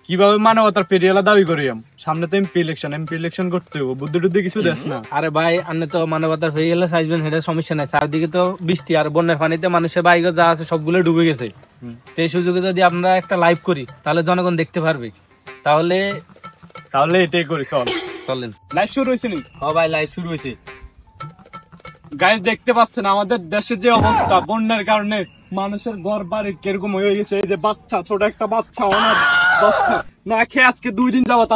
কিভাবে মানবতার ফেরিয়ালা দাবি করি সামনে তো এমপি ইলেকশন করতে হবে, বুদ্ধি টুদ্ধি কিছু দেশ না। আরে ভাই আপনি তো মানবতার ফেরিয়ালা চাইবেন, সেটা সমস্যা নাই। চারদিকে তো বৃষ্টি আর বন্যার পানিতে মানুষের বাইক যা আছে সবগুলো ডুবে গেছে। এই সুযোগে যদি আমরা একটা লাইভ করি তাহলে জনগণ দেখতে পারবে। তাহলে এটাই করি, চলেন। লাইভ শুরু হয়েছে নি? ভাই লাইভ শুরু হয়েছে। গাইস দেখতে পাচ্ছেন আমাদের দেশের যে অবস্থা, বন্যার কারণে মানুষের ঘর বাড়ি কিরকম হয়ে গেছে। এই যে বাচ্চা, ছোট একটা বাচ্চা, অনাথ বাচ্চা, না খেয়ে আজকে 2 দিন যাবত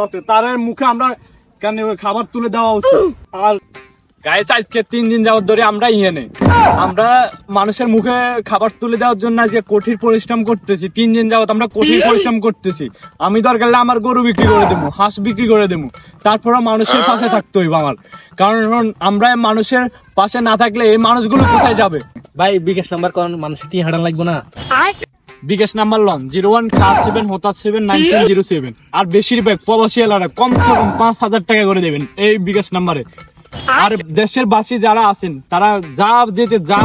আছে, তার মুখে আমরা কেন খাবার তুলে দেওয়া উচিত। আর গাইস আজকে 3 দিন যাবত ধরে আমরা মানুষের মুখে খাবার তুলে দেওয়ার জন্য যে কঠিন পরিশ্রম করতেছি, 3 দিন যাবত আমরা কঠিন পরিশ্রম করতেছি। আমি দরকার হলে আমার গরু বিক্রি করে দেবো, হাঁস বিক্রি করে দেবো, তারপরে মানুষের পাশে থাকতে হইব আমার। কারণ আমরা মানুষের পাশে না থাকলে এই মানুষগুলো কোথায় যাবে? ভাই বিকাশ নাম্বার কোন মানুষের টি হাঁটান লাগবে না? বিকাশ নাম্বার লন 0147 আর বেশিরভাগ প্রবাসী এলাকা কমসে কম 5,000 টাকা করে দেবেন এই বিকাশ নাম্বারে। আর দেশের বাসী যারা আছেন তারা যা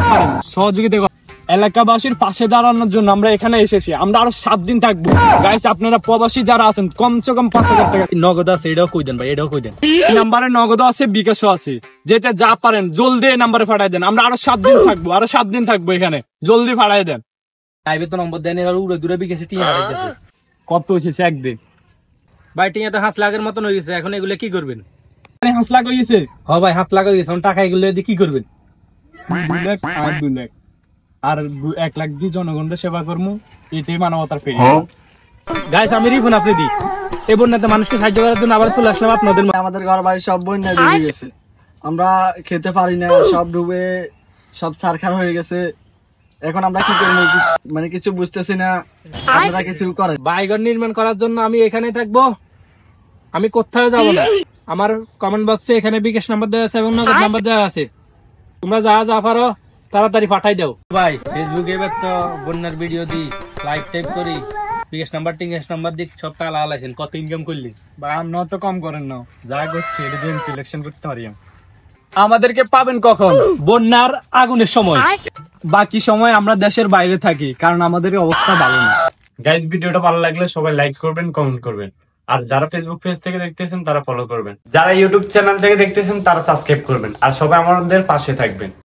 পারেন সহযোগিতা করেন। এলাকাবাসীর পাশে দাঁড়ানোর জন্য আমরা এখানে এসেছি। আমরা আরো 7 দিন থাকবো। গাইস আপনারা প্রবাসী যারা আছেন কমসে কম 5,000 টাকা নগদ আছে, এটাও কই দেন ভাই, এটাও কই দেন। এই নাম্বারে নগদ আছে, বিকাশও আছে, যেটা যা পারেন জলদি এই নাম্বারে পাঠাই দেন। আমরা আরো 7 দিন থাকবো এখানে, জলদি পাঠাই দেন। লাইভে তো নম্বর দেন, এবার উড়ে দূরে বিকাশে টি হাঁটাইতেছে। কত হয়েছে একদিন? ভাই টিয়া তো 5 লাখের মতন হয়ে গেছে, এখন এগুলো কি করবেন? 5 লাখ হয়ে গেছে? ভাই 5 লাখ হয়ে গেছে, টাকা এগুলো দিয়ে কি করবেন? 2 লাখ আর 2 লাখ আর 1 লাখ দিয়ে জনগণের সেবা করবো, এটাই মানবতার ফেরি। গাইস আমি রিফোন আপনি দি এই বন্যাতে মানুষকে সাহায্য করার জন্য আবার চলে আসলাম আপনাদের। আমাদের ঘর বাড়ি সব বন্যা ডুবে গেছে, আমরা খেতে পারি না, সব ডুবে সব ছারখার হয়ে গেছে। এখন আমরা কি করবো মানে কিছু বুঝতেছি না, আপনারা কিছু করেন। বাড়িঘর নির্মাণ করার জন্য আমি এখানে থাকবো, আমি কোথাও যাব না। আমার কমেন্ট বক্সে এখানে বিকাশ নাম্বার দেওয়া আছে এবং নগদ নাম্বার দেওয়া আছে, তোমরা যা পারো তাড়াতাড়ি পাঠাই দাও। ভাই ফেসবুকে এবার তো বন্যার ভিডিও দিই, লাইভ টাইপ করি, বিকাশ নাম্বার দিক সব টাকা লাগাইছেন, কত ইনকাম করলি? বা আমরা তো কম করেন না, যা করছি এটা দিয়ে ইলেকশন করতে পারি। আমাদেরকে পাবেন কখন? বন্যার আগুনের সময়। বাকি সময় আমরা দেশের বাইরে থাকি, কারণ আমাদের অবস্থা ভালো না। গাইস ভিডিওটা ভালো লাগলে সবাই লাইক করবেন, কমেন্ট করবেন, আর যারা ফেসবুক পেজ থেকে দেখতেছেন তারা ফলো করবেন, যারা ইউটিউব চ্যানেল থেকে দেখতেছেন তারা সাবস্ক্রাইব করবেন, আর সবাই আমাদের পাশে থাকবেন।